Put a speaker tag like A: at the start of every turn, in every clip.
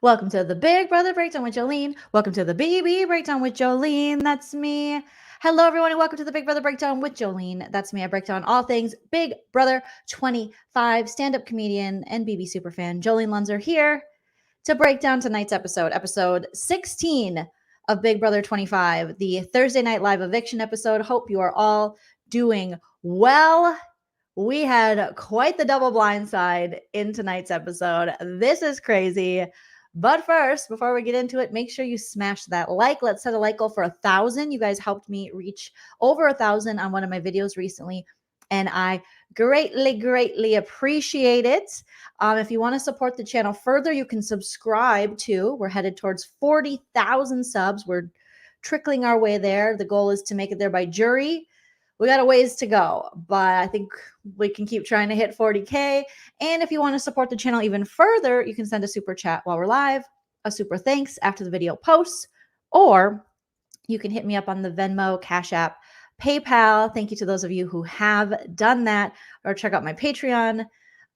A: Welcome to the Big Brother Breakdown with Joleen. Welcome to the BB Breakdown with Joleen. That's me. Hello, everyone, and welcome to the Big Brother Breakdown with Joleen. That's me. I break down all things Big Brother 25, stand-up comedian and BB superfan Joleen Lunzer here to break down tonight's episode 16 of Big Brother 25, the Thursday Night Live eviction episode. Hope you are all doing well. We had quite the double blindside in tonight's episode. This is crazy. But first, before we get into it, make sure you smash that like. Let's set a like goal for 1,000. You guys helped me reach over 1,000 on one of my videos recently, and I greatly appreciate it. If you want to support the channel further, you can subscribe too. We're headed towards 40,000 subs. We're trickling our way there. The goal is to make it there by jury. We got a ways to go, but I think we can keep trying to hit 40K. And if you want to support the channel even further, you can send a super chat while we're live, a super thanks after the video posts, or you can hit me up on the Venmo, Cash App, PayPal. Thank you to those of you who have done that, or check out my Patreon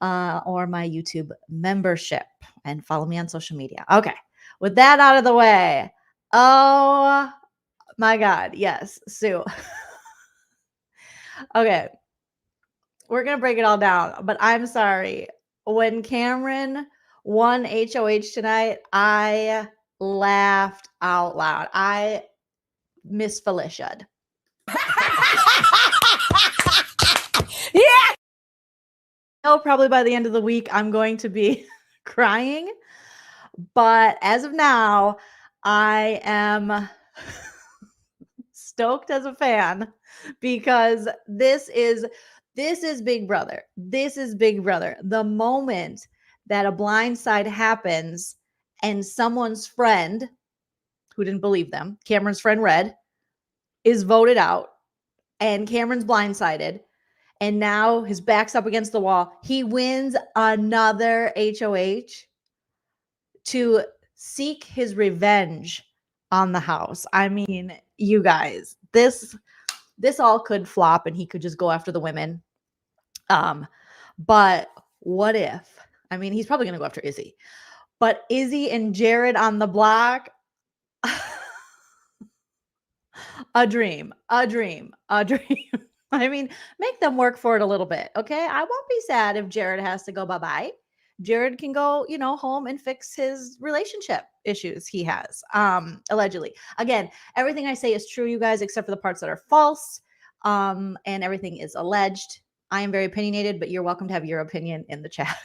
A: or my YouTube membership and follow me on social media. Okay, with that out of the way, oh my God, yes, Sue. Okay, we're going to break it all down, but I'm sorry. When Cameron won HOH tonight, I laughed out loud. I miss Felicia'd. Yeah. Probably by the end of the week, I'm going to be crying. But as of now, I am stoked as a fan because this is Big Brother. This is Big Brother. The moment that a blindside happens and someone's friend, who didn't believe them, Cameron's friend Red, is voted out and Cameron's blindsided and now his back's up against the wall. He wins another HOH to seek his revenge on the house. I mean, you guys, this all could flop and he could just go after the women. But what if, I mean, he's probably going to go after Izzy, but Izzy and Jared on the block, a dream. I mean, make them work for it a little bit. Okay. I won't be sad if Jared has to go bye-bye. Jared can go, home and fix his relationship issues he has, allegedly. Again, everything I say is true, you guys, except for the parts that are false. And everything is alleged. I am very opinionated, but you're welcome to have your opinion in the chat.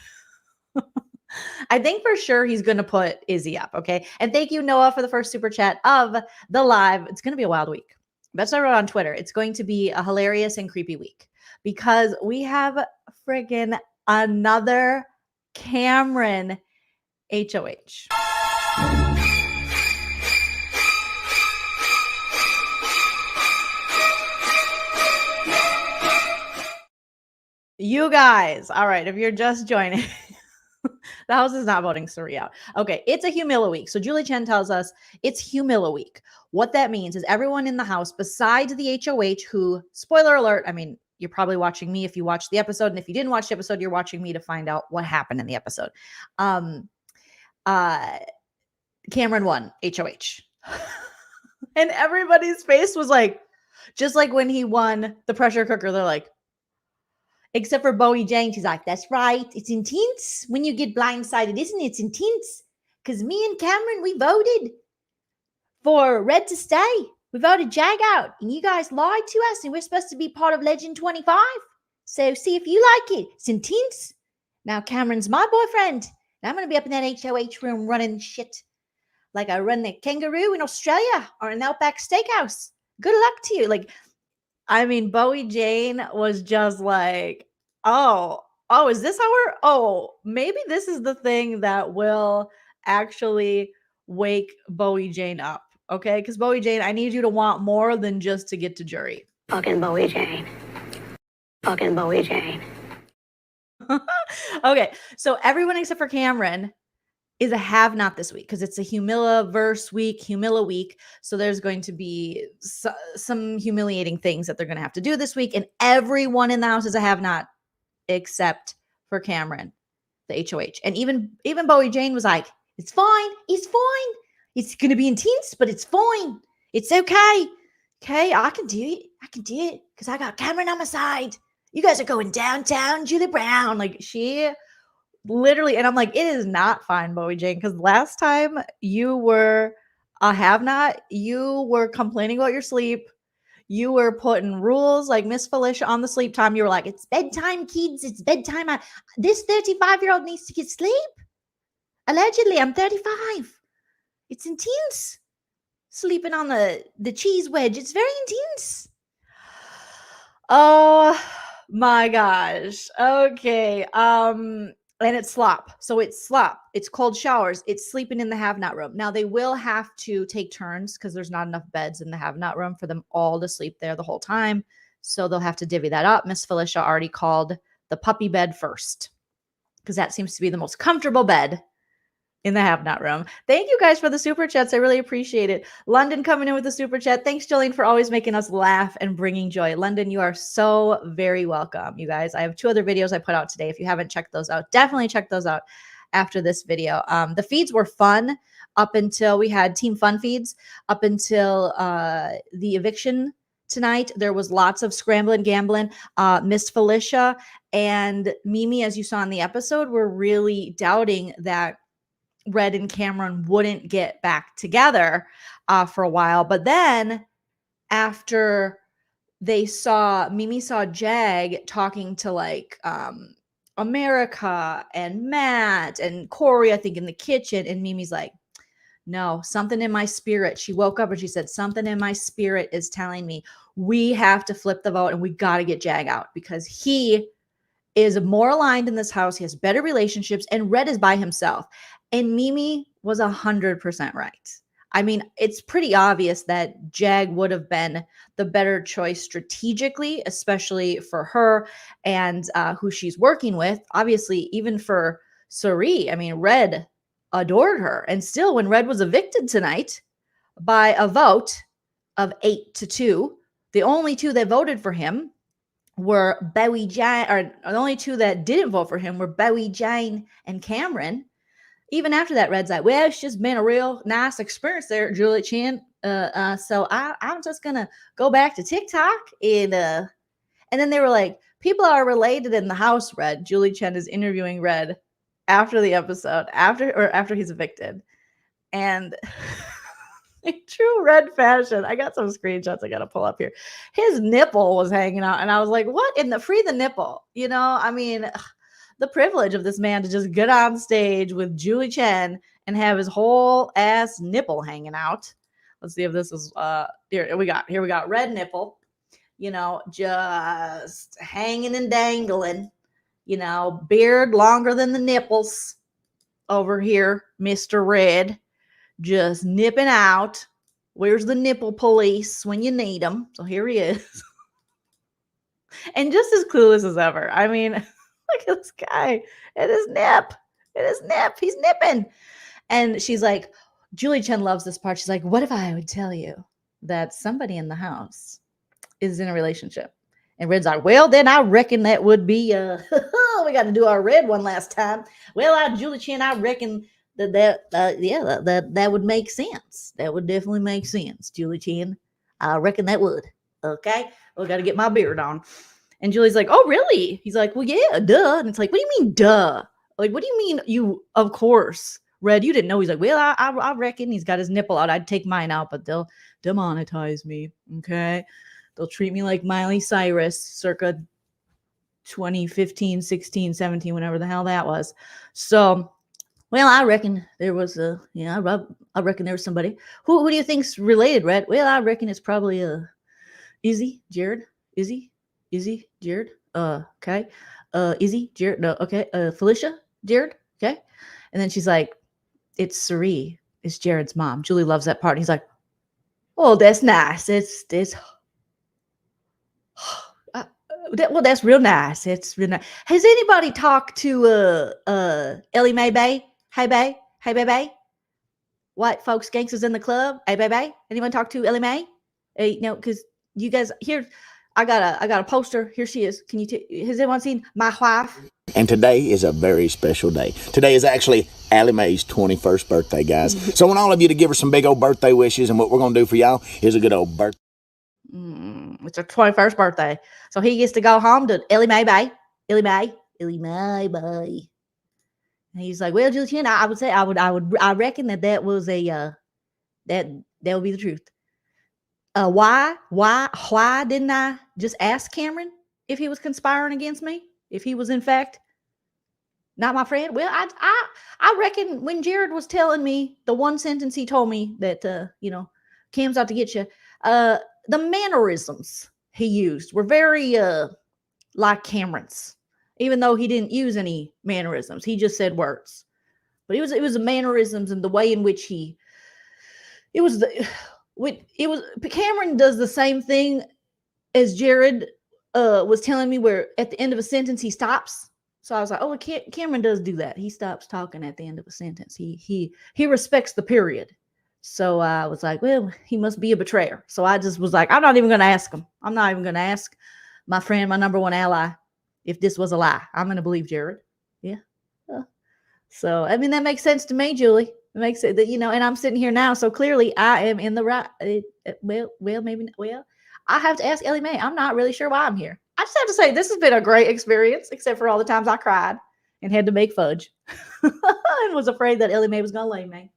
A: I think for sure he's going to put Izzy up. Okay. And thank you, Noah, for the first super chat of the live. It's going to be a wild week. That's what I wrote on Twitter. It's going to be a hilarious and creepy week because we have friggin' another Cameron HOH. You guys, all right, if you're just joining, the house is not voting Suri out. Okay, it's a Humila week. So Julie Chen tells us it's Humila week. What that means is everyone in the house, besides the HOH, who, spoiler alert, I mean, you're probably watching me if you watched the episode. And if you didn't watch the episode, you're watching me to find out what happened in the episode. Cameron won HOH. And everybody's face was like, just like when he won the pressure cooker, they're like, except for Bowie Jane, she's like, that's right. It's intense when you get blindsided, isn't it? It's intense. Because me and Cameron, we voted for Red to stay. We voted Jag out. And you guys lied to us. And we're supposed to be part of Legend 25. So see if you like it. It's intense. Now Cameron's my boyfriend. And I'm going to be up in that HOH room running shit like I run the kangaroo in Australia or an Outback Steakhouse. Good luck to you. Like, I mean, Bowie Jane was just like, oh, is this maybe this is the thing that will actually wake Bowie Jane up. Okay. Because Bowie Jane, I need you to want more than just to get to jury.
B: Fucking Bowie Jane.
A: Okay. So everyone except for Cameron is a have-not this week because it's a Humiliverse week, Humila week. So there's going to be some humiliating things that they're going to have to do this week. And everyone in the house is a have-not except for Cameron, the HOH. And even Bowie Jane was like, It's fine. It's fine. It's going to be intense, but it's fine. It's okay. Okay, I can do it. I can do it because I got Cameron on my side. You guys are going downtown, Julie Brown. Like, she literally, and I'm like, it is not fine, Bowie Jane, because last time you were a have not, you were complaining about your sleep. You were putting rules like Miss Felicia on the sleep time. You were like, it's bedtime, kids. It's bedtime. This 35-year-old needs to get sleep. Allegedly, I'm 35. It's intense. Sleeping on the cheese wedge. It's very intense. Oh my gosh. Okay. And it's slop. So it's slop. It's cold showers. It's sleeping in the have-not room. Now they will have to take turns because there's not enough beds in the have-not room for them all to sleep there the whole time. So they'll have to divvy that up. Miss Felicia already called the puppy bed first because that seems to be the most comfortable bed in the have-not room. Thank you guys for the super chats. I really appreciate it. London coming in with the super chat. Thanks, Jolene, for always making us laugh and bringing joy. London, you are so very welcome, you guys. I have 2 other videos I put out today. If you haven't checked those out, definitely check those out after this video. The feeds were fun up until we had Team Fun feeds, up until the eviction tonight. There was lots of scrambling, gambling. Miss Felicia and Mimi, as you saw in the episode, were really doubting that Red and Cameron wouldn't get back together for a while. But then after Mimi saw Jag talking to like America and Matt and Cory, I think, in the kitchen. And Mimi's like, no, something in my spirit. She woke up and she said, something in my spirit is telling me we have to flip the vote and we got to get Jag out because he is more aligned in this house. He has better relationships and Red is by himself. And Mimi was 100% right. I mean, it's pretty obvious that Jag would have been the better choice strategically, especially for her and who she's working with. Obviously, even for Suri, I mean, Red adored her. And still, when Red was evicted tonight by a vote of 8-2, the only 2 that voted for him were Bowie Jane, or the only 2 that didn't vote for him were Bowie Jane and Cameron. Even after that, Red's like, well, it's just been a real nice experience there at Julie Chin. So I'm just going to go back to TikTok. And then they were like, people are related in the house, Red. Julie Chen is interviewing Red after the episode, after he's evicted. And in true Red fashion, I got some screenshots I got to pull up here. His nipple was hanging out. And I was like, what in the free the nipple? You know, I mean, the privilege of this man to just get on stage with Julie Chen and have his whole ass nipple hanging out. Let's see if this is here we got Red nipple, you know, just hanging and dangling, you know, beard longer than the nipples over here, Mr. Red, just nipping out. Where's the nipple police when you need them? So here he is. And just as clueless as ever. I mean, look at this guy. It is nip. It is nip. He's nipping. And she's like, Julie Chen loves this part. She's like, what if I would tell you that somebody in the house is in a relationship? And Red's like, well, then I reckon that would be, we got to do our Red one last time. Well, Julie Chen, I reckon that would make sense. That would definitely make sense, Julie Chen. I reckon that would. Okay. We got to get my beard on. And Julie's like, oh, really? He's like, well, yeah, duh. And it's like, what do you mean, duh? Like, what do you mean you, of course? Red, you didn't know. He's like, well, I reckon. He's got his nipple out. I'd take mine out, but they'll demonetize me, okay? They'll treat me like Miley Cyrus circa 2015, 16, 17, whenever the hell that was. So, well, I reckon there was I reckon there was somebody. Who do you think's related, Red? Well, I reckon it's probably Izzy, Jared, Izzy, Jared, okay, Izzy, Jared, no, okay, Felicia, Jared, okay. And then she's like, it's Suri, it's Jared's mom. Julie loves that part. And he's like, oh, that's nice. It's well, that's real nice. It's real nice. Has anybody talked to Ellie Mae Bay? Hey Bay, hey baby. White folks, gangsters in the club. Hey baby. Anyone talk to Ellie Mae? No, because you guys here. I got a poster. Here she is. Has anyone seen my wife?
B: And today is a very special day. Today is actually Allie Mae's 21st birthday, guys. So I want all of you to give her some big old birthday wishes. And what we're going to do for y'all is a good old birthday.
A: It's her 21st birthday. So he gets to go home to Ellie Mae Bay. Ellie Mae Bay. And he's like, well, Julian, I would say I reckon that was a that would be the truth. Why didn't I just ask Cameron if he was conspiring against me? If he was in fact not my friend? Well, I reckon when Jared was telling me the one sentence he told me that Cam's out to get you, the mannerisms he used were very like Cameron's, even though he didn't use any mannerisms. He just said words. But it was the mannerisms and the way in which Cameron does the same thing as Jared was telling me, where at the end of a sentence he stops. So I was like, oh, Cameron does do that. He stops talking at the end of a sentence. He respects the period. So I was like, well, he must be a betrayer. So I just was like, I'm not even going to ask him. I'm not even going to ask my friend, my number one ally, if this was a lie. I'm going to believe Jared. Yeah. So, I mean, that makes sense to me, Julie. It makes it that, and I'm sitting here now. So clearly I am in the right. Well, I have to ask Ellie Mae. I'm not really sure why I'm here. I just have to say, this has been a great experience, except for all the times I cried and had to make fudge and was afraid that Ellie Mae was going to leave me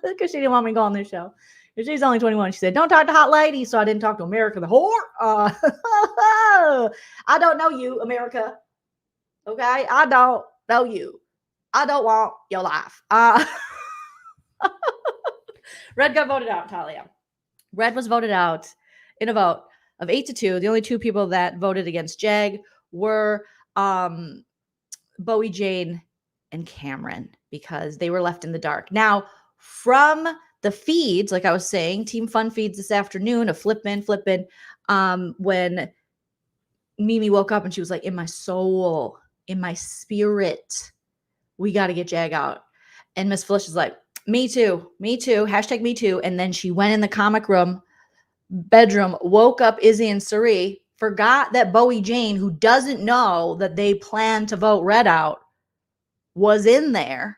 A: because she didn't want me to go on this show. She's only 21. She said, don't talk to hot ladies. So I didn't talk to America the whore. I don't know you, America. Okay? I don't know you. I don't want your life. Red got voted out, Talia. Red was voted out in a vote of 8-2. The only two people that voted against Jag were Bowie Jane and Cameron, because they were left in the dark. Now, from the feeds, like I was saying, Team Fun feeds this afternoon of flipping, when Mimi woke up and she was like, in my soul, in my spirit, we got to get Jag out. And Miss Felicia's like, me too, hashtag me too. And then she went in the comic room bedroom, woke up Izzy and Sari, forgot that Bowie Jane, who doesn't know that they plan to vote Red out, was in there.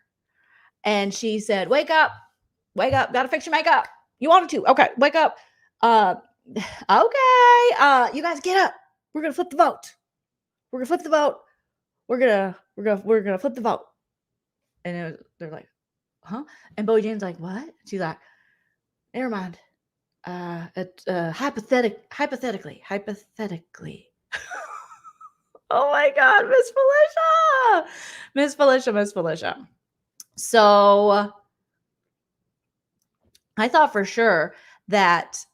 A: And she said, wake up, gotta fix your makeup. You wanted to, okay, wake up. Okay, you guys get up. We're gonna flip the vote. We're gonna flip the vote. And they're like, huh? And Bowie Jane's like, what? She's like, never mind. Hypothetically. Oh my God, Miss Felicia. So I thought for sure that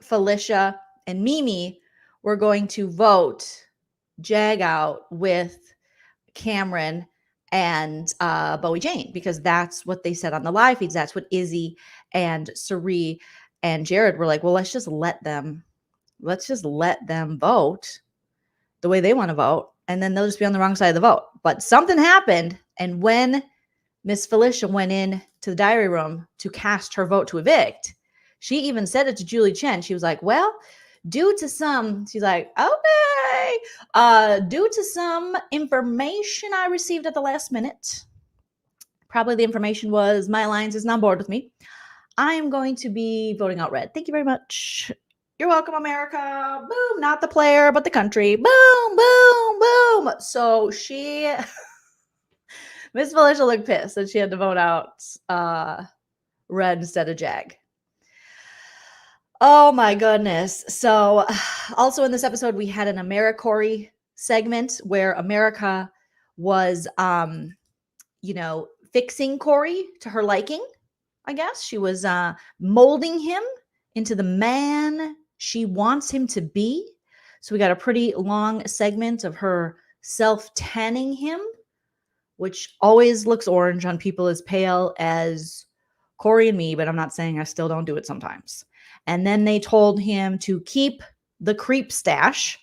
A: Felicia and Mimi were going to vote Jag out with Cameron and Bowie Jane, because that's what they said on the live feeds. That's what Izzy and Sari and Jared were like, well, let's just let them vote the way they want to vote, and then they'll just be on the wrong side of the vote. But something happened, and when Miss Felicia went in to the diary room to cast her vote to evict, she even said it to Julie Chen. She was like, well, due to some information I received at the last minute, probably the information was my alliance is not on board with me, I am going to be voting out Red. Thank you very much. You're welcome, America. Boom. Not the player, but the country. Boom, boom, boom. So Miss Felicia looked pissed that she had to vote out Red instead of Jag. Oh my goodness. So also in this episode, we had an Cory segment where America was, fixing Cory to her liking. I guess she was molding him into the man she wants him to be. So we got a pretty long segment of her self-tanning him, which always looks orange on people as pale as Cory and me, but I'm not saying I still don't do it sometimes. And then they told him to keep the creep stash,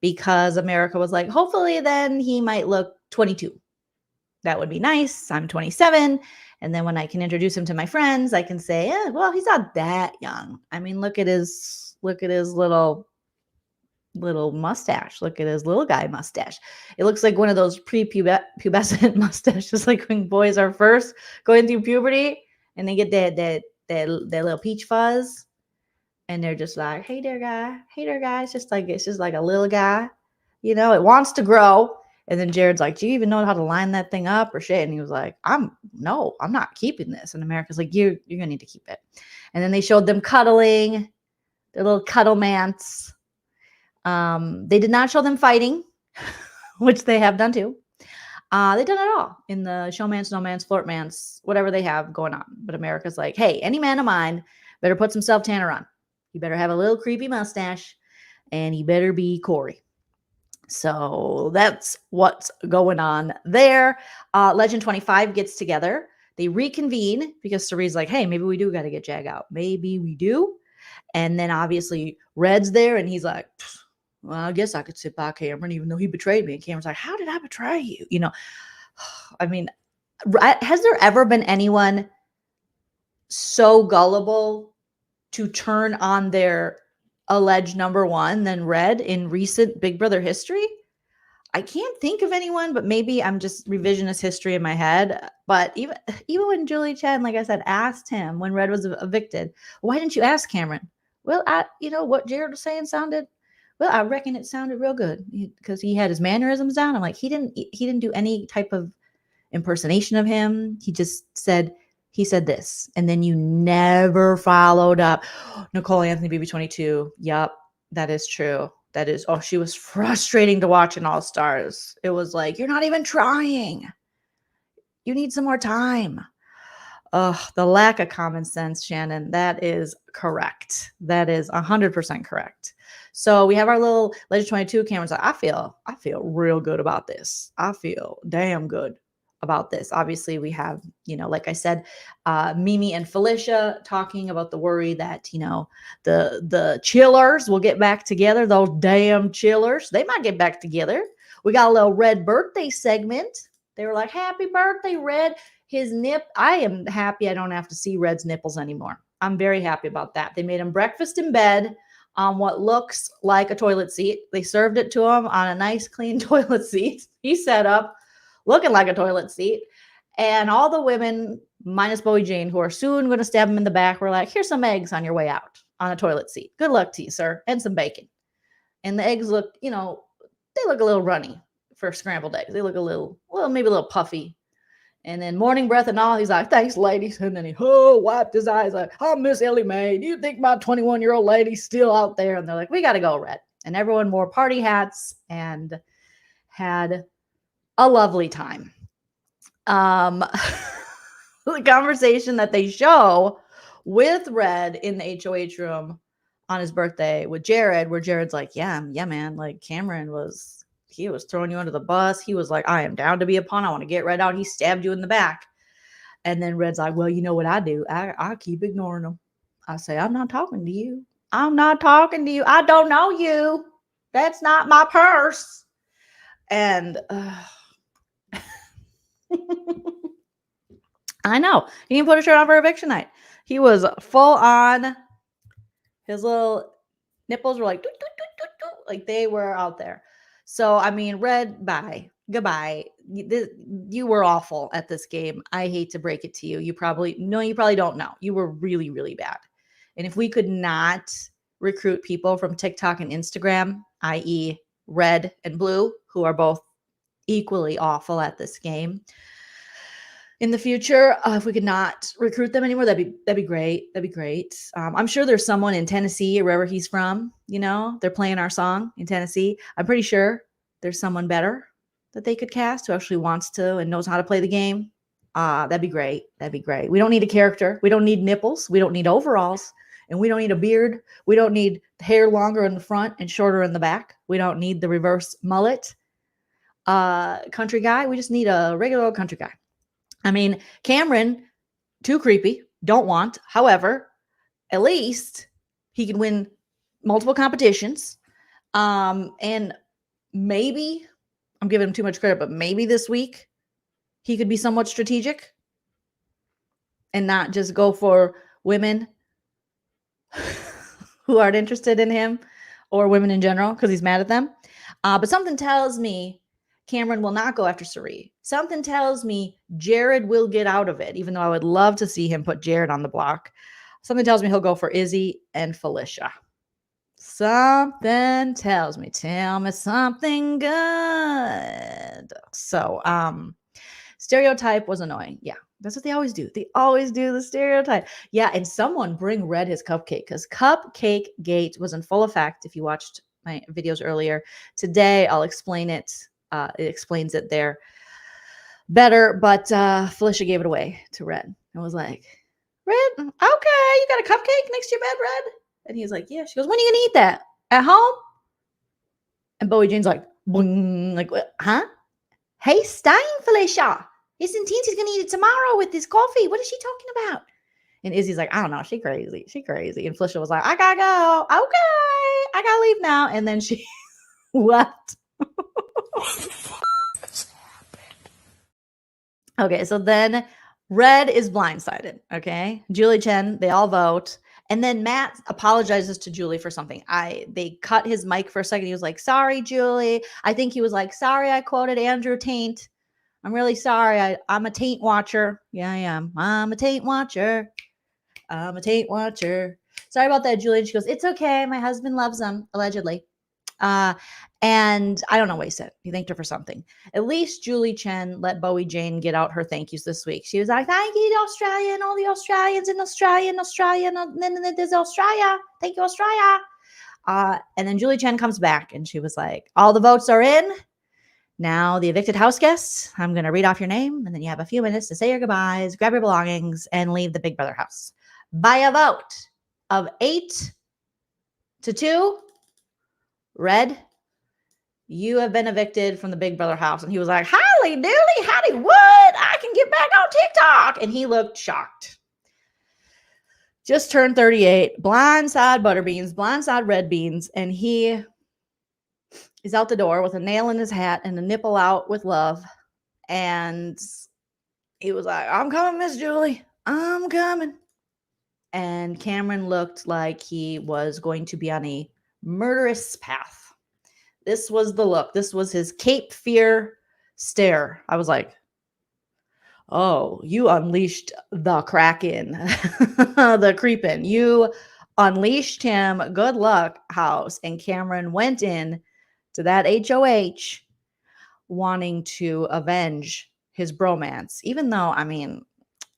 A: because America was like, hopefully then he might look 22. That would be nice. I'm 27. And then when I can introduce him to my friends, I can say, well, he's not that young. I mean, look at his little, little mustache. Look at his little guy mustache. It looks like one of those prepubescent mustaches, like when boys are first going through puberty and they get that little peach fuzz, and they're just like, "Hey there, guy. Hey there, guy." It's just like a little guy, It wants to grow. And then Jared's like, "Do you even know how to line that thing up or shit?" And he was like, I'm not keeping this." And America's like, "You're gonna need to keep it." And then they showed them cuddling, their little cuddle mance. They did not show them fighting, which they have done too. They've done it all in the showmance, snowmance, flirtmance, whatever they have going on. But America's like, "Hey, any man of mine better put some self tanner on. You better have a little creepy mustache, and he better be Cory." So that's what's going on there. Legend 25 gets together. They reconvene because Cerie's like, "Hey, maybe we do got to get Jag out. Maybe we do." And then obviously Red's there, and he's like, "Well, I guess I could sit by Cameron, even though he betrayed me." And Cameron's like, "How did I betray you?" I mean, has there ever been anyone so gullible to turn on their alleged number one than Red in recent Big Brother history? I can't think of anyone, but maybe I'm just revisionist history in my head. But even when Julie Chen, like I said, asked him when Red was evicted, "Why didn't you ask Cameron?" "Well, what Jared was saying sounded, well, I reckon it sounded real good because he had his mannerisms down." I'm like, he didn't do any type of impersonation of him. He said this, and then you never followed up. Nicole Anthony, BB25. Yep, that is true. That is, she was frustrating to watch in All Stars. It was like, you're not even trying. You need some more time. The lack of common sense, Shannon. That is correct. That is 100% correct. So we have our little Legend 22 cameras. I feel real good about this. I feel damn good about this. Obviously, we have, like I said, Mimi and Felicia talking about the worry that, the chillers will get back together. Those damn chillers, they might get back together. We got a little Red birthday segment. They were like, "Happy birthday, Red." I am happy I don't have to see Red's nipples anymore. I'm very happy about that. They made him breakfast in bed on what looks like a toilet seat. They served it to him on a nice, clean toilet seat. He sat up looking like a toilet seat. And all the women, minus Bowie Jane, who are soon going to stab him in the back, were like, "Here's some eggs on your way out on a toilet seat. Good luck to you, sir. And some bacon." And the eggs look, they look a little runny for scrambled eggs. They look maybe a little puffy. And then morning breath and all, he's like, "Thanks, ladies." And then he wiped his eyes like, "I miss Ellie Mae. Do you think my 21-year-old lady's still out there?" And they're like, "We got to go, Red." And everyone wore party hats and had a lovely time. The conversation that they show with Red in the HOH room on his birthday with Jared, where Jared's like, yeah, man, like Cameron was throwing you under the bus. He was like, "I am down to be a pawn. I want to get Red out." He stabbed you in the back. And then Red's like, "Well, you know what I do? I keep ignoring him. I say, I'm not talking to you. I'm not talking to you. I don't know you. That's not my purse." And I know. He didn't put a shirt on for eviction night. He was full on. His little nipples were like, doot, doot, doot, doot, doot, like they were out there. So, I mean, Red, bye. Goodbye. You were awful at this game. I hate to break it to you. You probably don't know. You were really, really bad. And if we could not recruit people from TikTok and Instagram, i.e. Red and Blue, who are both equally awful at this game, in the future, if we could not recruit them anymore, that'd be great. That'd be great. I'm sure there's someone in Tennessee or wherever he's from, they're playing our song in Tennessee. I'm pretty sure there's someone better that they could cast who actually wants to and knows how to play the game. That'd be great. That'd be great. We don't need a character. We don't need nipples. We don't need overalls. And we don't need a beard. We don't need hair longer in the front and shorter in the back. We don't need the reverse mullet country guy. We just need a regular old country guy. I mean, Cameron, too creepy, don't want. However, at least he can win multiple competitions. And maybe, I'm giving him too much credit, but maybe this week he could be somewhat strategic and not just go for women who aren't interested in him or women in general because he's mad at them. But something tells me Cameron will not go after Cirie. Something tells me Jared will get out of it, even though I would love to see him put Jared on the block. Something tells me he'll go for Izzy and Felicia. Something tells me, tell me something good. So, stereotype was annoying. Yeah, that's what they always do. They always do the stereotype. Yeah, and someone bring Red his cupcake because Cupcake Gate was in full effect. If you watched my videos earlier today, I'll explain it. It explains it there better, but Felicia gave it away to Red and was like, Red, okay, you got a cupcake next to your bed, Red? And he's like, yeah. She goes, when are you gonna eat that? At home? And Bowie Jane's like, boing, like, what? Huh? Hey, staying, Felicia. His intense, he's gonna eat it tomorrow with his coffee. What is she talking about? And Izzy's like, I don't know, she crazy. She crazy. And Felicia was like, I gotta go. Okay, I gotta leave now. And then she left. Okay, so then Red is blindsided. Okay, Julie Chen, they all vote. And then Matt apologizes to Julie for something. They cut his mic for a second. He was like, sorry, Julie. I think he was like, sorry, I quoted Andrew Taint. I'm really sorry. I'm a taint watcher. Yeah, I am. I'm a taint watcher. I'm a taint watcher. Sorry about that, Julie. And she goes, it's okay. My husband loves them, allegedly. And I don't know what he said. He thanked her for something. At least Julie Chen let Bowie Jane get out her thank yous this week. She was like, thank you to Australia and all the Australians in Australia and then there's Australia. Thank you, Australia. And then Julie Chen comes back and she was like, all the votes are in. Now the evicted house guests, I'm going to read off your name and then you have a few minutes to say your goodbyes, grab your belongings, and leave the Big Brother house. By a vote of 8-2, Red, you have been evicted from the Big Brother house. And he was like, Holly dooley, howdy wood, I can get back on TikTok. And he looked shocked. Just turned 38, blindside butterbeans, blindside red beans. And he is out the door with a nail in his hat and a nipple out with love. And he was like, I'm coming, Miss Julie. I'm coming. And Cameron looked like he was going to be on a murderous path. This was the look. This was his Cape Fear stare. I was like, oh, you unleashed the Kraken, the creepin'. You unleashed him. Good luck, house. And Cameron went in to that HOH wanting to avenge his bromance. Even though, I mean,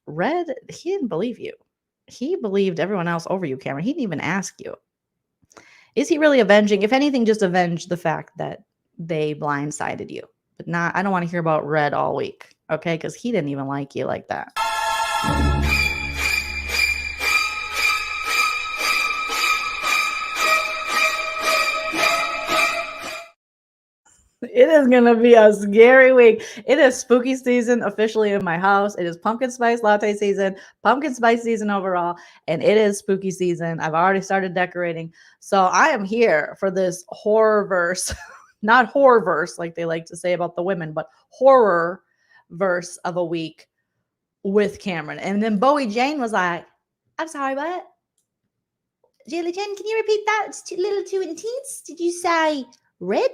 A: Red, he didn't believe you. He believed everyone else over you, Cameron. He didn't even ask you. Is he really avenging? If anything, just avenge the fact that they blindsided you. But not, I don't want to hear about Red all week, okay? Because he didn't even like you like that. It is going to be a scary week. It is spooky season officially in my house. It is pumpkin spice latte season, pumpkin spice season overall, and it is spooky season. I've already started decorating. So I am here for this horror verse, not horror verse like they like to say about the women, but horror verse of a week with Cameron. And then Bowie Jane was like, I'm sorry, what? Julie Jen, can you repeat that? It's a little too intense. Did you say red?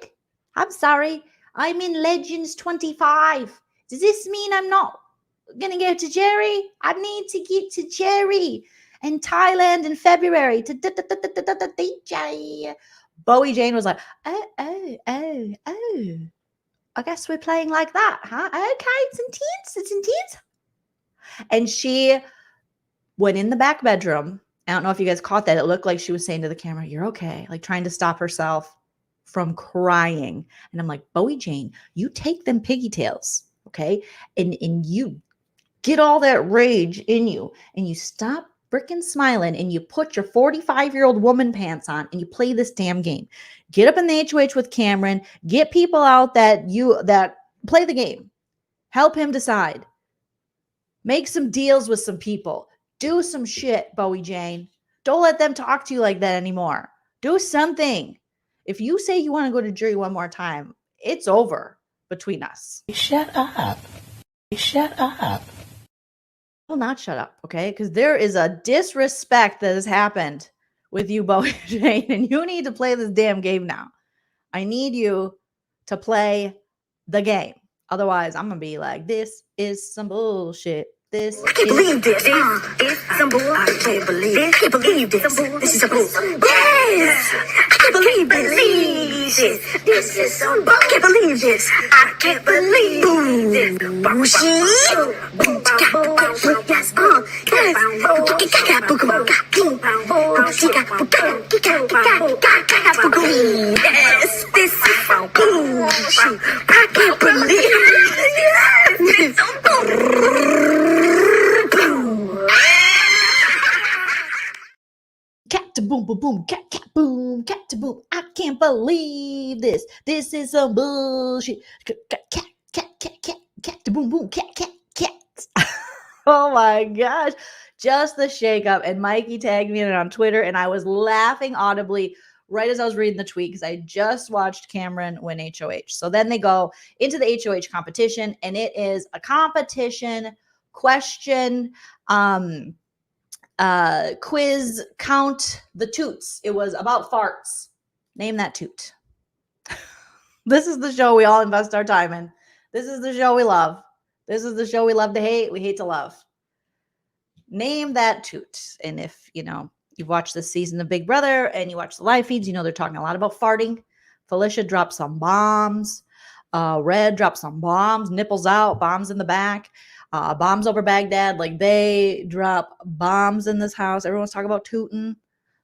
A: I'm sorry. I'm in Legends 25. Does this mean I'm not going to go to Jerry? I need to get to Jerry in Thailand in February to DJ. Bowie Jane was like, oh. I guess we're playing like that, huh? Okay, it's intense. It's intense. And she went in the back bedroom. I don't know if you guys caught that. It looked like she was saying to the camera, you're okay. Like trying to stop herself from crying. And I'm like, Bowie Jane, you take them piggy tails, okay? And you get all that rage in you and you stop freaking smiling and you put your 45-year-old woman pants on and you play this damn game. Get up in the HOH with Cameron, get people out that play the game. Help him decide. Make some deals with some people. Do some shit, Bowie Jane. Don't let them talk to you like that anymore. Do something. If you say you want to go to jury one more time, it's over between us.
B: Shut up. Shut up.
A: I will not shut up, okay? Because there is a disrespect that has happened with you, Bo and Jane, and you need to play this damn game now. I need you to play the game. Otherwise, I'm going to be like, this is some bullshit. This
C: I can't believe this. It's some bull. I can't believe this. I can't believe this. This is some bull. Yes! I can't believe this. This is some bull. I can't believe this. I can't believe this. Yes, this is some bullshit. I can't believe it. It's some
A: cat to boom, boom, boom, cat, boom, cat to boom. I can't believe this. This is some bullshit. Cat to boom, boom, cat. Oh my gosh. Just the shake up. And Mikey tagged me in it on Twitter, and I was laughing audibly right as I was reading the tweet because I just watched Cameron win HOH. So then they go into the HOH competition, and it is a competition question quiz, count the toots. It was about farts. Name that toot. This is the show we all invest our time in. This is the show we love. This is the show we love to hate. We hate to love. Name that toot. And if, you've watched this season of Big Brother and you watch the live feeds, they're talking a lot about farting. Felicia dropped some bombs. Red dropped some bombs. Nipples out. Bombs in the back. Bombs over Baghdad. Like, they drop bombs in this house. Everyone's talking about tooting.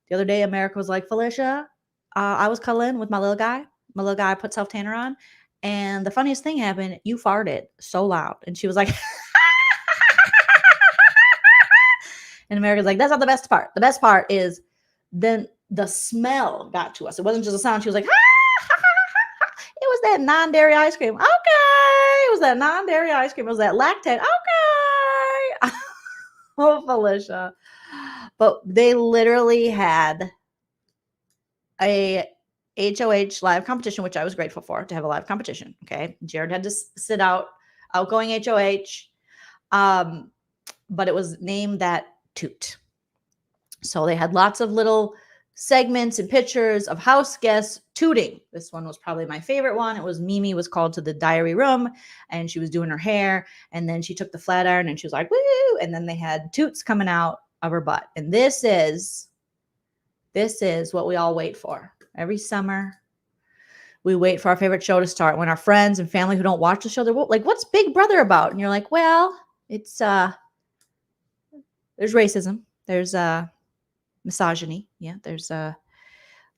A: The other day, America was like, Felicia, I was cuddling with my little guy. My little guy put self-tanner on. And the funniest thing happened. You farted so loud. And she was like, and America's like, that's not the best part. The best part is then the smell got to us. It wasn't just a sound. She was like, it was that non-dairy ice cream. Okay. It was that non-dairy ice cream. It was that lactate. Okay. Oh, Felicia. But they literally had a HOH live competition, which I was grateful for, to have a live competition. Okay. Jared had to sit out outgoing HOH. But it was named that toot. So they had lots of little segments and pictures of house guests tooting. This one was probably my favorite one. It was Mimi was called to the diary room and she was doing her hair. And then she took the flat iron and she was like, woo. And then they had toots coming out of her butt. And this is what we all wait for. Every summer, we wait for our favorite show to start. When our friends and family who don't watch the show, they're like, what's Big Brother about? And you're like, well, it's, there's racism. There's misogyny. Yeah, there's a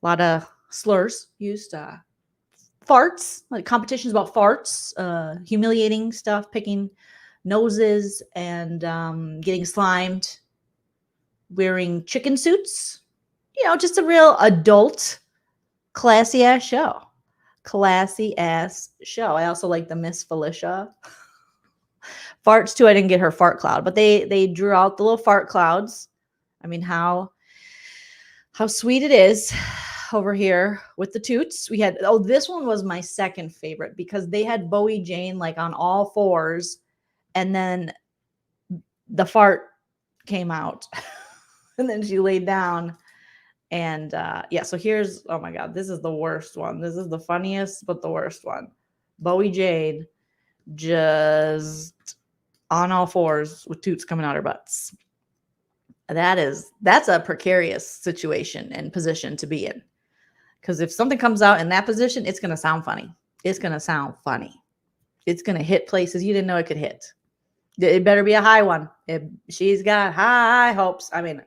A: lot of slurs used. Farts, like competitions about farts, humiliating stuff, picking noses, and getting slimed, wearing chicken suits. Just a real adult, classy ass show. Classy ass show. I also like the Miss Felicia. Farts too. I didn't get her fart cloud, but they drew out the little fart clouds. I mean, how sweet it is over here with the toots. We had, this one was my second favorite because they had Bowie Jane like on all fours, and then the fart came out and then she laid down. And so here's, oh my God, this is the worst one. This is the funniest, but the worst one. Bowie Jane just on all fours with toots coming out her butts. That's a precarious situation and position to be in. Because if something comes out in that position, it's going to sound funny. It's going to sound funny. It's going to hit places you didn't know it could hit. It better be a high one. She's got high hopes. I mean,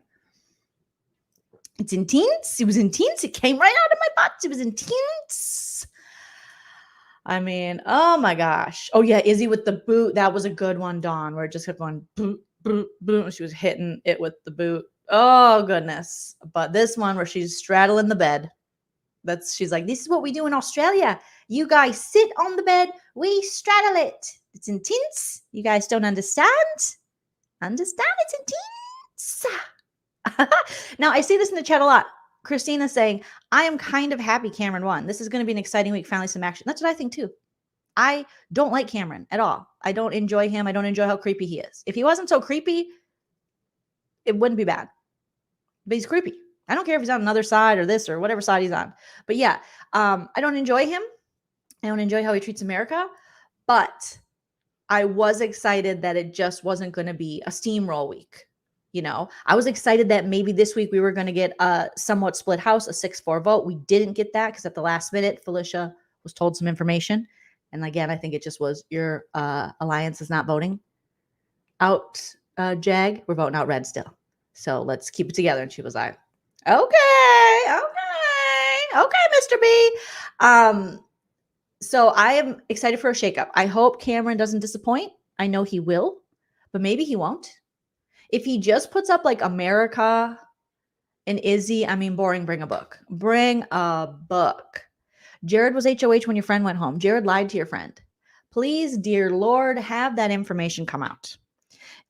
A: it's intense. It was intense. It came right out of my butt. It was intense. I mean, oh my gosh. Oh yeah, Izzy with the boot. That was a good one, Dawn, where it just kept going boot, boot, boot. She was hitting it with the boot. Oh goodness. But this one where she's straddling the bed. She's like, this is what we do in Australia. You guys sit on the bed. We straddle it. It's intense. You guys don't understand. Understand? It's intense. Now, I see this in the chat a lot. Christina saying, I am kind of happy Cameron won. This is going to be an exciting week. Finally, some action. That's what I think, too. I don't like Cameron at all. I don't enjoy him. I don't enjoy how creepy he is. If he wasn't so creepy, it wouldn't be bad. But he's creepy. I don't care if he's on another side or this or whatever side he's on. But yeah, I don't enjoy him. I don't enjoy how he treats America. But I was excited that it just wasn't going to be a steamroll week. You know, I was excited that maybe this week we were going to get a somewhat split house, a 6-4 vote. We didn't get that because at the last minute, Felicia was told some information. And again, I think it just was your alliance is not voting out Jag. We're voting out Red still. So let's keep it together. And she was like, okay, Mr. B. So I am excited for a shakeup. I hope Cameron doesn't disappoint. I know he will, but maybe he won't. If he just puts up like America and Izzy, I mean, boring, bring a book. Bring a book. Jared was HOH when your friend went home. Jared lied to your friend. Please, dear Lord, have that information come out.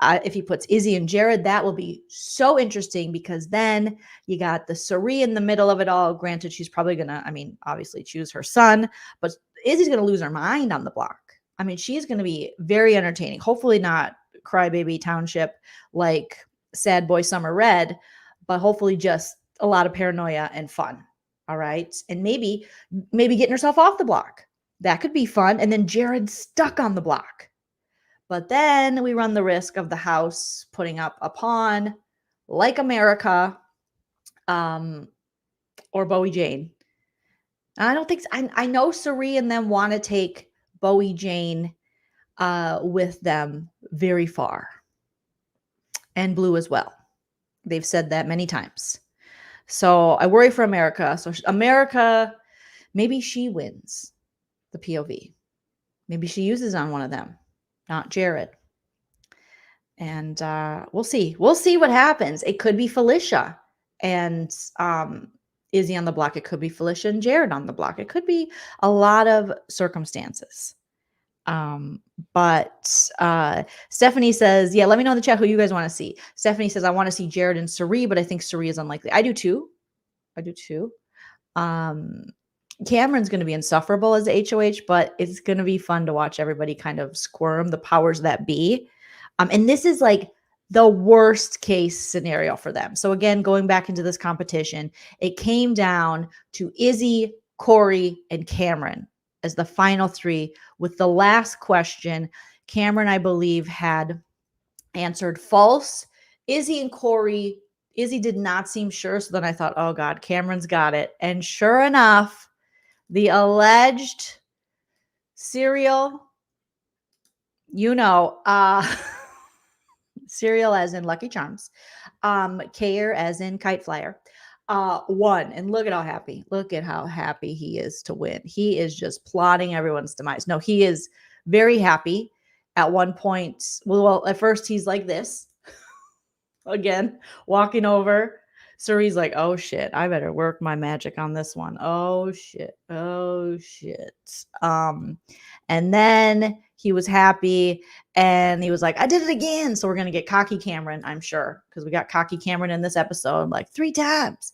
A: If he puts Izzy and Jared, that will be so interesting because then you got the Sari in the middle of it all. Granted, she's probably going to, I mean, obviously choose her son, but Izzy's going to lose her mind on the block. I mean, she's going to be very entertaining. Hopefully not Crybaby Township like Sad Boy Summer Red, but hopefully just a lot of paranoia and fun. All right. And maybe getting herself off the block. That could be fun. And then Jared stuck on the block. But then we run the risk of the house putting up a pawn like America or Bowie Jane. I don't think I know Sari and them want to take Bowie Jane with them very far. And Blue as well. They've said that many times. So I worry for America. So America, maybe she wins the POV. Maybe she uses on one of them, not Jared. And we'll see. We'll see what happens. It could be Felicia and Izzy on the block. It could be Felicia and Jared on the block. It could be a lot of circumstances. But Stephanie says, yeah, let me know in the chat who you guys want to see. Stephanie says, I want to see Jared and Sari, but I think Sari is unlikely. I do too. Cameron's going to be insufferable as the HOH, but it's going to be fun to watch everybody kind of squirm, the powers that be. And this is like the worst case scenario for them. So again, going back into this competition, it came down to Izzy, Cory, and Cameron as the final three, with the last question. Cameron, I believe, had answered false. Izzy and Cory, Izzy did not seem sure. So then I thought, oh God, Cameron's got it. And sure enough, the alleged serial, cereal as in Lucky Charms, Kayer as in Kite Flyer, won. And look at how happy he is to win. He is just plotting everyone's demise. No, he is very happy. At one point, well, at first he's like this, again, walking over. Sari's like, oh shit, I better work my magic on this one. Oh shit. And then he was happy and he was like, I did it again. So we're going to get cocky Cameron, I'm sure, because we got cocky Cameron in this episode like 3 times.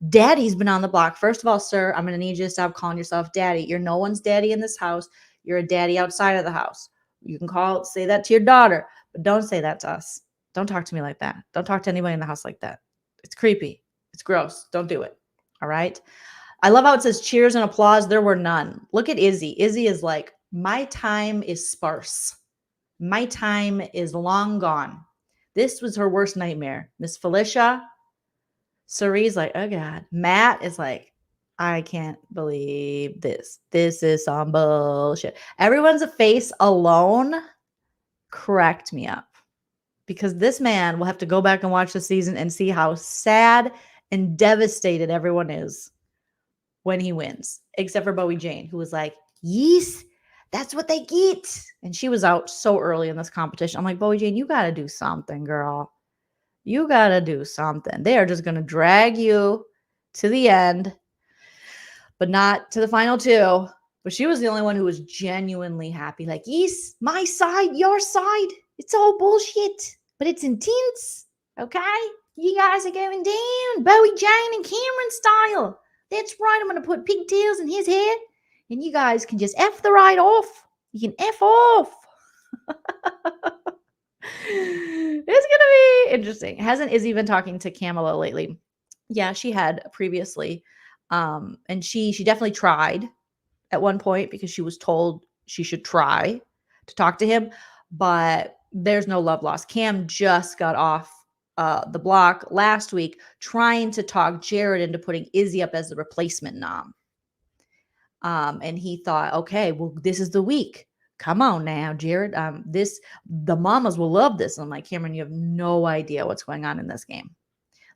A: Daddy's been on the block. First of all, sir, I'm going to need you to stop calling yourself daddy. You're no one's daddy in this house. You're a daddy outside of the house. You can say that to your daughter, but don't say that to us. Don't talk to me like that. Don't talk to anybody in the house like that. It's creepy. It's gross. Don't do it. All right. I love how it says cheers and applause. There were none. Look at Izzy. Izzy is like, my time is sparse. My time is long gone. This was her worst nightmare. Miss Felicia. Sari's like, oh God. Matt is like, I can't believe this. This is some bullshit. Everyone's face alone cracked me up. Because this man will have to go back and watch the season and see how sad and devastated everyone is when he wins. Except for Bowie Jane, who was like, yes, that's what they get. And she was out so early in this competition. I'm like, Bowie Jane, you got to do something, girl. You got to do something. They are just going to drag you to the end, but not to the final 2. But she was the only one who was genuinely happy. Like, yes, my side, your side. It's all bullshit, but it's intense. Okay? You guys are going down Bowie Jane and Cameron style. That's right. I'm going to put pigtails in his head, and you guys can just F the ride off. You can F off. It's going to be interesting. Hasn't Izzy been talking to Camilla lately? Yeah, she had previously. And she definitely tried at one point because she was told she should try to talk to him, but there's no love lost. Cam just got off the block last week trying to talk Jared into putting Izzy up as the replacement nom. And he thought, okay, well, this is the week. Come on now, Jared. The mamas will love this. And I'm like, Cameron, you have no idea what's going on in this game.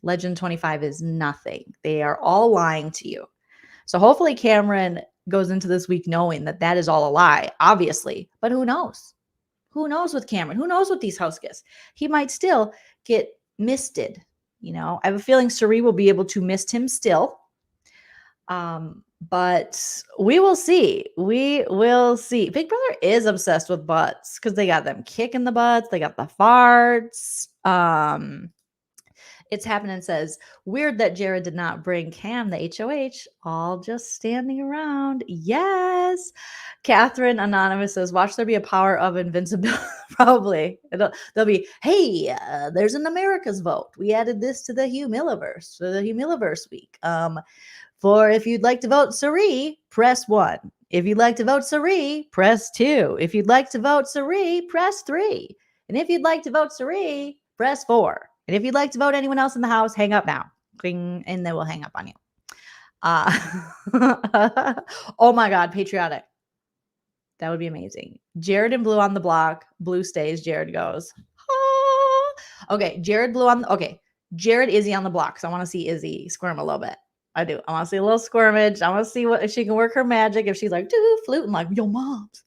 A: Legend 25 is nothing. They are all lying to you. So hopefully Cameron goes into this week knowing that that is all a lie, obviously. But who knows? Who knows with Cameron? Who knows with these house guests? He might still get misted. You know, I have a feeling Suri will be able to mist him still. But we will see. We will see. Big Brother is obsessed with butts because they got them kicking the butts. They got the farts. It's happening says, weird that Jared did not bring Cam the HOH, all just standing around. Yes. Catherine Anonymous says, watch there be a power of invincibility. Probably. They'll be, hey, there's an America's vote. We added this to the Humiliverse for the Humiliverse week. For if you'd like to vote Suri, press 1. If you'd like to vote Suri, press 2. If you'd like to vote Suri, press 3. And if you'd like to vote Suri, press 4. And if you'd like to vote anyone else in the house, hang up now. Cling, and they will hang up on you. Oh my God, patriotic. That would be amazing. Jared and Blue on the block. Blue stays. Jared goes. Ah. Okay, Jared Izzy on the block. So I want to see Izzy squirm a little bit. I do. I want to see a little squirmage. I want to see if she can work her magic. If she's like, dude, fluting like, yo, moms.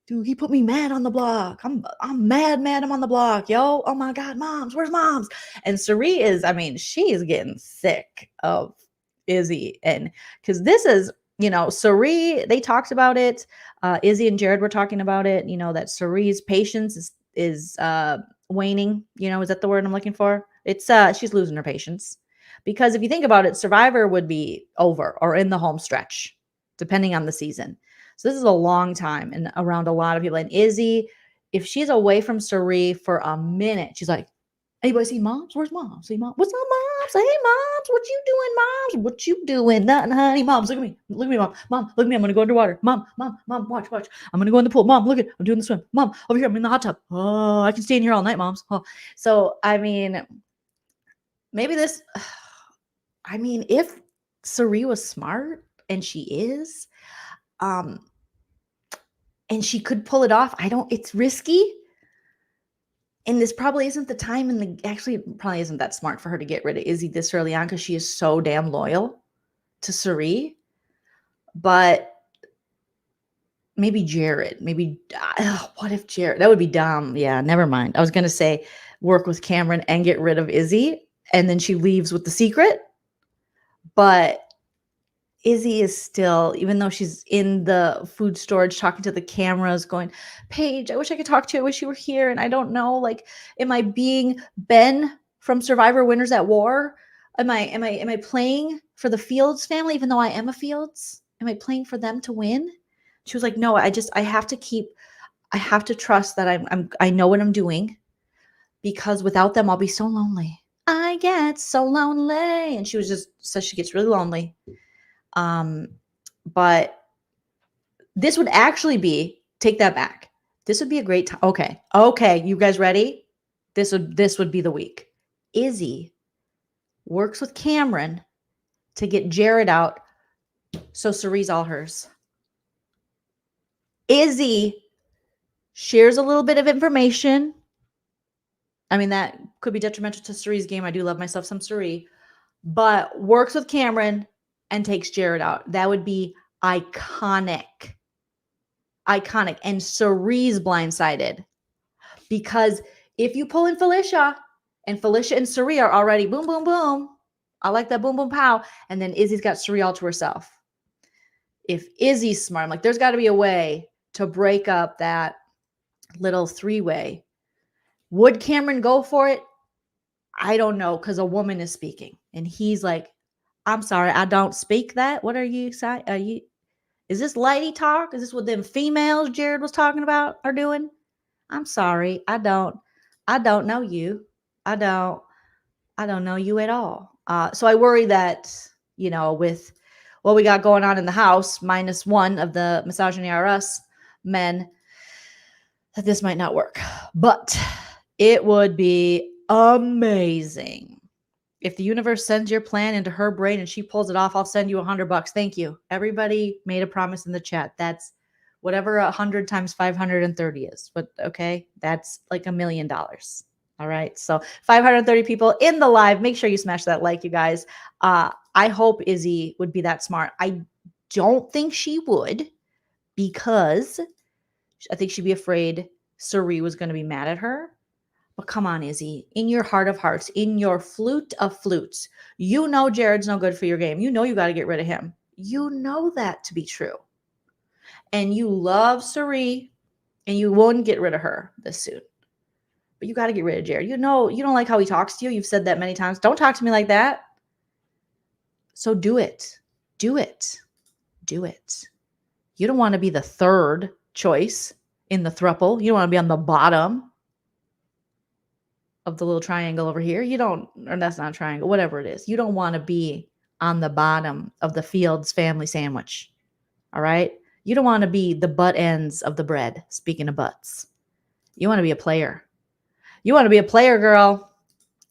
A: Dude, he put me mad on the block. I'm mad. I'm on the block, yo. Oh my God, moms, where's moms? And Suri is, she is getting sick of Izzy. And because this is, Suri, they talked about it. Izzy and Jared were talking about it, that Suri's patience is waning. Is that the word I'm looking for? It's she's losing her patience. Because if you think about it, Survivor would be over or in the home stretch, depending on the season. So this is a long time and around a lot of people. And Izzy, if she's away from Suri for a minute, she's like, anybody see moms? Where's moms? See mom? What's up, moms? Hey, moms, what you doing, moms? What you doing? Nothing, honey. Moms, look at me. Look at me, mom. Mom, look at me. I'm going to go underwater. Mom, watch. I'm going to go in the pool. Mom, look at, I'm doing the swim. Mom, over here. I'm in the hot tub. Oh, I can stay in here all night, moms. Oh. So, maybe this, if Suri was smart, and she is, and she could pull it off. It's risky. And this probably isn't the time actually probably isn't that smart for her to get rid of Izzy this early on because she is so damn loyal to Suri. But maybe Jared, what if Jared, that would be dumb. Yeah, never mind. I was going to say work with Cameron and get rid of Izzy. And then she leaves with the secret. But Izzy is still, even though she's in the food storage talking to the cameras going, Paige, I wish I could talk to you. I wish you were here. And I don't know, am I being Ben from Survivor Winners at War? Am I playing for the Fields family, even though I am a Fields? Am I playing for them to win? She was like, no, I have to trust that I know what I'm doing because without them, I'll be so lonely. I get so lonely. And she says she gets really lonely. But this would actually take that back. This would be a great time. Okay. You guys ready? This would be the week. Izzy works with Cameron to get Jared out. So Suri's all hers. Izzy shares a little bit of information. That could be detrimental to Suri's game. I do love myself some Suri, but works with Cameron and takes Jared out. That would be iconic. And Suri's blindsided. Because if you pull in Felicia and Suri are already boom, boom, boom. I like that boom, boom, pow. And then Izzy's got Suri all to herself. If Izzy's smart, I'm like, there's got to be a way to break up that little three-way. Would Cameron go for it? I don't know, because a woman is speaking. And he's like, I'm sorry, I don't speak that. What are you saying? Is this lady talk? Is this what them females Jared was talking about are doing? I'm sorry, I don't know you. I I don't know you at all. So I worry that, with what we got going on in the house, minus one of the misogyny are us men, that this might not work. But it would be amazing if the universe sends your plan into her brain and she pulls it off. I'll send you $100. Thank you. Everybody made a promise in the chat. That's whatever 100 times 530 is. But okay, that's like $1 million. All right. So 530 people in the live. Make sure you smash that like, you guys. I hope Izzy would be that smart. I don't think she would, because I think she'd be afraid Suri was going to be mad at her. But come on, Izzy, in your heart of hearts, in your flute of flutes, you know Jared's no good for your game. You know you got to get rid of him. You know that to be true. And you love Suri, and you won't get rid of her this soon. But you got to get rid of Jared. You know you don't like how he talks to you. You've said that many times. Don't talk to me like that. So do it. Do it. Do it. You don't want to be the third choice in the throuple. You don't want to be on the bottom of the little triangle over here. You don't, or that's not a triangle, whatever it is. You don't want to be on the bottom of the Fields family sandwich. All right? You don't want to be the butt ends of the bread. Speaking of butts, you want to be a player. You want to be a player, girl.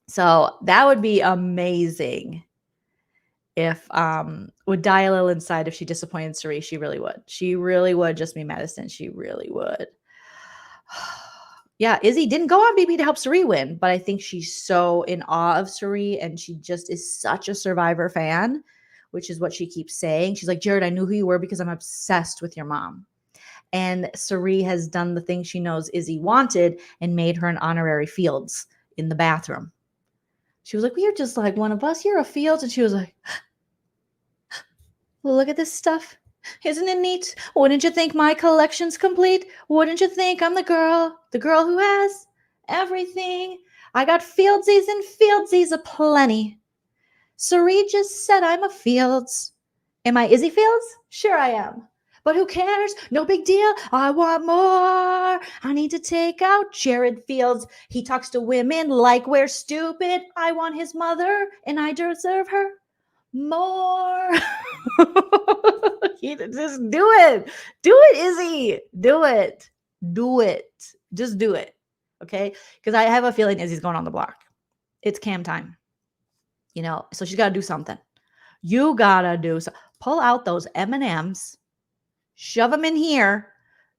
A: So that would be amazing. If would die a little inside if she disappointed Suri. She really would. She really would. Just me, Madison. She really would. Yeah, Izzy didn't go on BB to help Suri win, but I think she's so in awe of Suri, and she just is such a Survivor fan, which is what she keeps saying. She's like, Jared, I knew who you were because I'm obsessed with your mom. And Suri has done the thing she knows Izzy wanted and made her an honorary Fields in the bathroom. She was like, well, you're just like one of us. You're a Fields. And she was like, look at this stuff. Isn't it neat? Wouldn't you think my collection's complete? Wouldn't you think I'm the girl who has everything? I got Fieldsies and Fieldsies aplenty. Suri just said I'm a Fields. Am I Izzy Fields? Sure I am. But who cares? No big deal. I want more. I need to take out Jared Fields. He talks to women like we're stupid. I want his mother, and I deserve her more. Just do it. Do it, Izzy. Do it. Do it. Just do it. Okay? Because I have a feeling Izzy's going on the block. It's cam time. So she's got to do something. You got to do something. Pull out those M&Ms. Shove them in here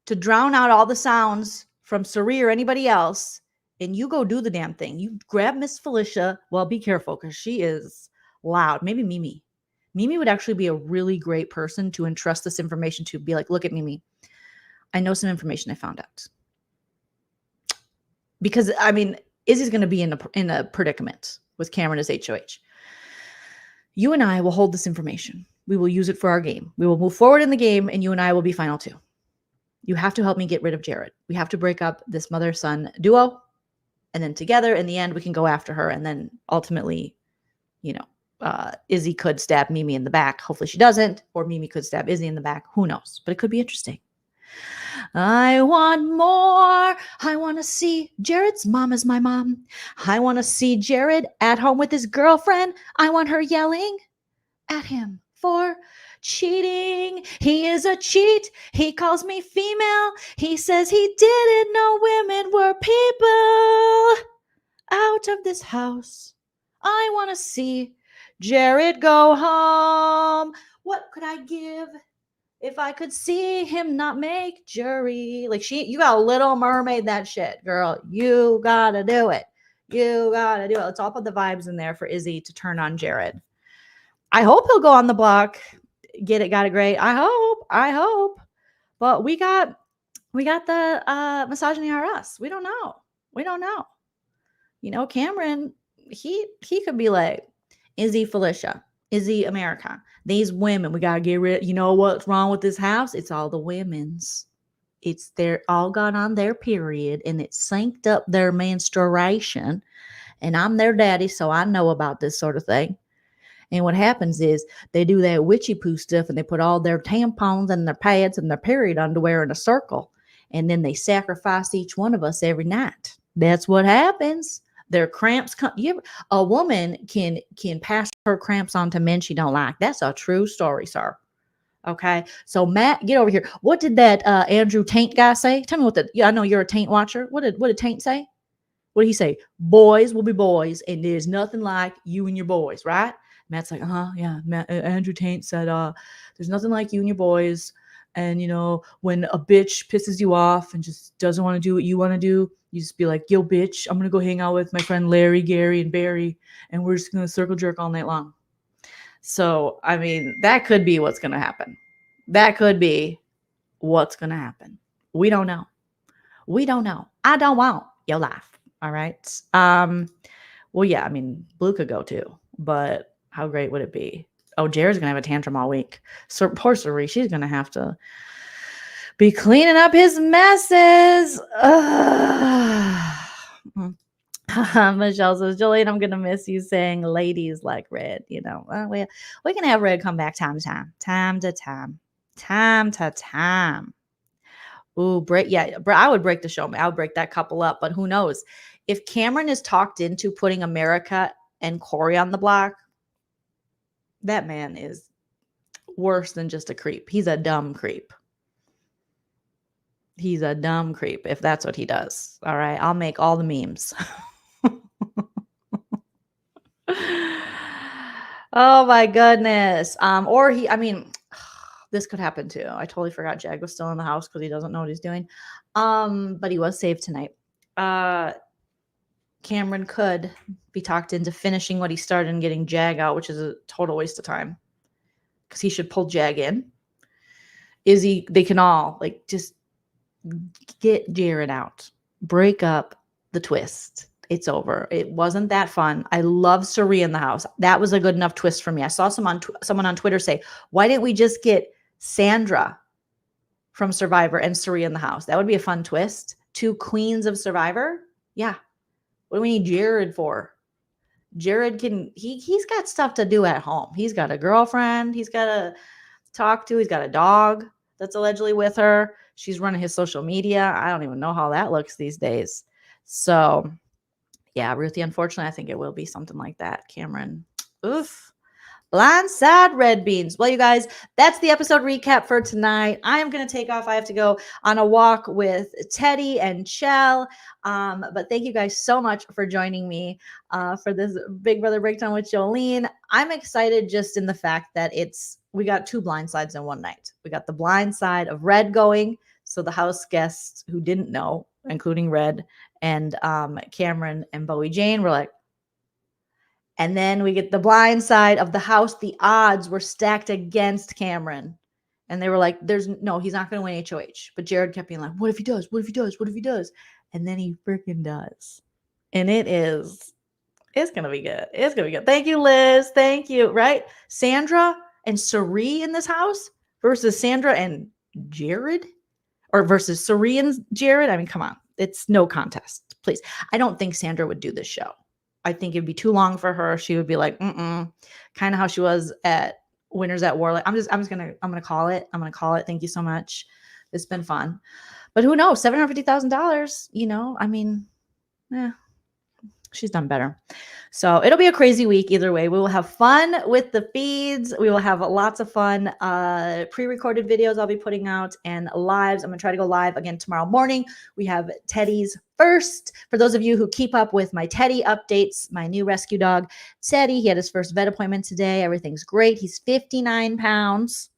A: to drown out all the sounds from Suri or anybody else. And you go do the damn thing. You grab Miss Felicia. Well, be careful because she is loud. Maybe Mimi. Mimi would actually be a really great person to entrust this information to. Be like, look at Mimi. I know some information I found out. Because, Izzy's going to be in a predicament with Cameron as HOH. You and I will hold this information. We will use it for our game. We will move forward in the game, and you and I will be final two. You have to help me get rid of Jared. We have to break up this mother-son duo, and then together, in the end, we can go after her, and then ultimately, Izzy could stab Mimi in the back. Hopefully she doesn't. Or Mimi could stab Izzy in the back. Who knows? But it could be interesting. I want more. I want to see Jared's mom as my mom. I want to see Jared at home with his girlfriend. I want her yelling at him for cheating. He is a cheat. He calls me female. He says he didn't know women were people. Out of this house. I want to see Jared go home. What could I give if I could see him not make jury? You got a Little Mermaid that shit, girl. You gotta do it. You gotta do it. Let's all put the vibes in there for Izzy to turn on Jared. I hope he'll go on the block. Got it great. I hope. But we got the misogyny are us. We don't know. Cameron, he could be like, Izzy Felicia, Izzy America. These women, we got to get rid. You know what's wrong with this house? It's all the women's. They're all got on their period, and it synced up their menstruation. And I'm their daddy, so I know about this sort of thing. And what happens is they do that witchy poo stuff, and they put all their tampons and their pads and their period underwear in a circle. And then they sacrifice each one of us every night. That's what happens. Their cramps come. A woman can pass her cramps on to men she don't like. That's a true story, sir. Okay, so Matt, get over here. What did that Andrew Taint guy say? Tell me what the. Yeah, I know you're a Taint watcher. What did Taint say? What did he say? Boys will be boys, and there's nothing like you and your boys, right? Matt's like, yeah. Andrew Taint said, there's nothing like you and your boys. And, when a bitch pisses you off and just doesn't want to do what you want to do, you just be like, yo, bitch, I'm going to go hang out with my friend Larry, Gary, and Barry, and we're just going to circle jerk all night long. So, I mean, that could be what's going to happen. That could be what's going to happen. We don't know. We don't know. I don't want your life. All right. Well, yeah, I mean, Blue could go too, but how great would it be? Oh, Jared's going to have a tantrum all week. So poor Sari, she's going to have to be cleaning up his messes. Michelle says, Joleen, I'm going to miss you saying ladies like Red. We can have Red come back time to time. Ooh, I would break the show. I would break that couple up, but who knows? If Cameron is talked into putting America and Cory on the block, that man is worse than just a creep. He's a dumb creep. He's a dumb creep if that's what he does. All right, I'll make all the memes. Oh my goodness. This could happen too. I totally forgot Jag was still in the house because he doesn't know what he's doing. But he was saved tonight. Cameron could be talked into finishing what he started and getting Jag out, which is a total waste of time. Because he should pull Jag in. They can all just get Jared out. Break up the twist. It's over. It wasn't that fun. I love Sari in the house. That was a good enough twist for me. I saw someone on Twitter say, why didn't we just get Sandra from Survivor and Sari in the house? That would be a fun twist. 2 queens of Survivor. Yeah. What do we need Jared for? Jared he's got stuff to do at home. He's got a girlfriend he's got to talk to. He's got a dog that's allegedly with her. She's running his social media. I don't even know how that looks these days. So yeah, Ruthie, unfortunately, I think it will be something like that. Cameron, oof. Blindside red beans. Well, you guys, that's the episode recap for tonight. I am going to take off. I have to go on a walk with Teddy and Chell. But thank you guys so much for joining me for this Big Brother Breakdown with Joleen. I'm excited just in the fact that we got 2 blindsides in one night. We got the blind side of Red going. So the house guests who didn't know, including Red and Cameron and Bowie Jane, were like, and then we get the blind side of the house. The odds were stacked against Cameron. And they were like, he's not going to win HOH. But Jared kept being like, what if he does? What if he does? What if he does? And then he freaking does. And it's going to be good. It's going to be good. Thank you, Liz. Thank you. Right? Sandra and Sari in this house versus Sandra and Jared? Or versus Sari and Jared? I mean, come on. It's no contest. Please. I don't think Sandra would do this show. I think it'd be too long for her. She would be like, kind of how she was at Winners at War. Like, I'm gonna call it. I'm gonna call it. Thank you so much. It's been fun. But who knows? $750,000, I mean, she's done better. So it'll be a crazy week either way. We will have fun with the feeds. We will have lots of fun pre-recorded videos I'll be putting out and lives. I'm going to try to go live again tomorrow morning. We have Teddy's first. For those of you who keep up with my Teddy updates, my new rescue dog, Teddy, he had his first vet appointment today. Everything's great. He's 59 pounds.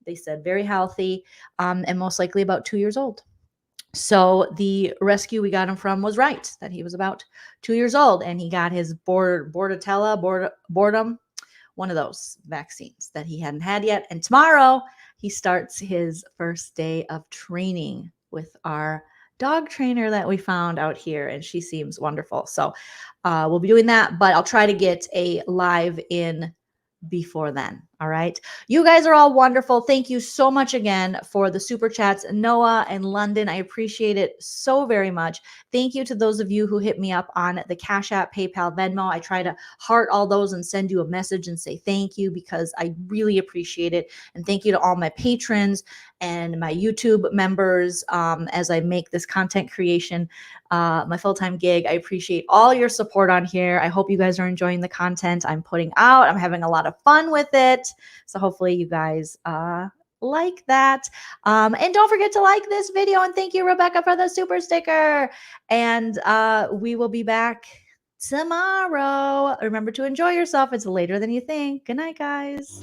A: They said very healthy and most likely about 2 years old. So the rescue we got him from was right, that he was about 2 years old, and he got his boredom, one of those vaccines that he hadn't had yet. And tomorrow he starts his first day of training with our dog trainer that we found out here, and she seems wonderful. So we'll be doing that, but I'll try to get a live in before then. All right. You guys are all wonderful. Thank you so much again for the super chats. Noah and London, I appreciate it so very much. Thank you to those of you who hit me up on the Cash App, PayPal, Venmo. I try to heart all those and send you a message and say thank you because I really appreciate it. And thank you to all my patrons and my YouTube members as I make this content creation my full-time gig. I appreciate all your support on here. I hope you guys are enjoying the content I'm putting out. I'm having a lot of fun with it. So hopefully you guys like that. And don't forget to like this video. And thank you, Rebecca, for the super sticker. And we will be back tomorrow. Remember to enjoy yourself. It's later than you think. Good night, guys.